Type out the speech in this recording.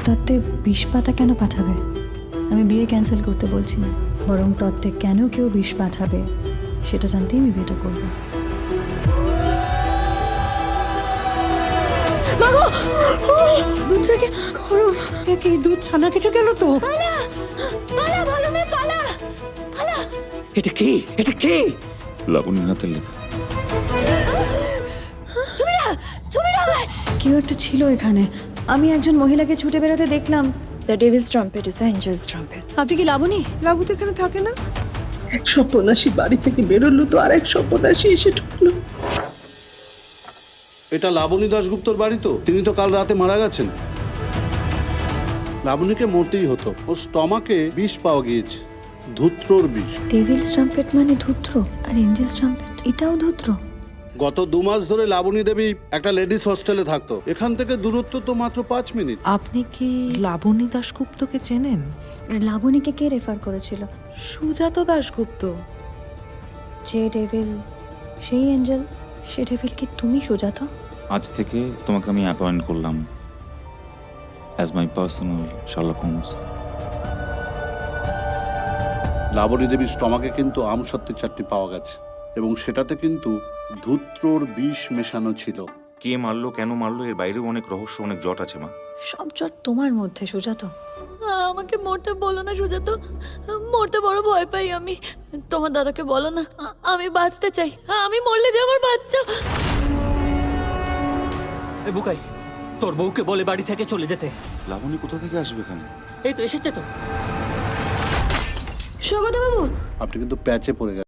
তত্ত্বে বিষ পাতা কেন পাঠাবে? আমি বিয়ে ক্যান্সেল করতে বলছি না, বরং তত্ত্বে কেন কেউ বিষ পাঠাবে সেটা জানতেই আমি বিয়েটা করব। দুধটাকে গরম, কি দুধ ছানা কিছু গেল তো? এটা কি? এটা কি? লাবণীর হাতের লেখা। কেউ একটা ছিল এখানে। আমি একজন মহিলাকে ছুটে বেরোতে দেখলাম। The devil's trumpet is the angel's trumpet. আপনি কি লাবণী? লাবু তো এখানে থাকে না। এক সর্বনাশী বাড়ি থেকে বেরোলো তো আর এক সর্বনাশী এসে ঢুকলো। এটা লাবণী দাশগুপ্তর বাড়ি তো? তিনি তো কাল রাতে মারা গেছেন। লাবণীকে মরতেই হতো। ও স্টমাকে বিষ পাওয়া গিয়েছে, ধূত্রর বিষ। ডেভিলস ট্রাম্পেট মানে ধূত্র, আর এঞ্জেলস ট্রাম্পেট এটাও ধূত্র। গত 2 মাস ধরে লাবণী দেবী একটা লেডিস হোস্টেলে থাকতো। এখান থেকে দূরত্ব তো মাত্র 5 মিনিট। আপনি কি লাবণী দাশগুপ্তকে চেনেন? লাবণীকে কে রেফার করেছিল? সুজাত দাশগুপ্ত। যে ডেভিল সেই এঞ্জেল, সে ডেভিল কি তুমি সুজাত? আজ থেকে তোমাকে আমি অ্যাপয়েন্ট করলাম as my personal Sherlock Holmes. Labani দেবীর স্টমাকে কিন্তু আমসত্ত্বের চাটনি পাওয়া গেছে এবং সেটাতে কিন্তু ধূত্রর বিষ মেশানো ছিল। কে মারলো, কেন মারলো, এর বাইরেও অনেক রহস্য, অনেক জট আছে মা। সব জট তোমার মধ্যে সুজাত। আমাকে মরতে বলো না সুজাত, মরতে বড় ভয় পাই আমি। তোমার দাদাকে বলো না, আমি বাঁচতে চাই। আমি মরলে যে আমার বাচ্চা। এ বুকাই, তোর বউকে বলে বাড়ি থেকে চলে যেতে। লাবণী কোথা থেকে আসবে এখানে? এই তো এসেছে তো। সৌগত বাবু, আপনি কিন্তু প্যাচে পড়ে গেছেন।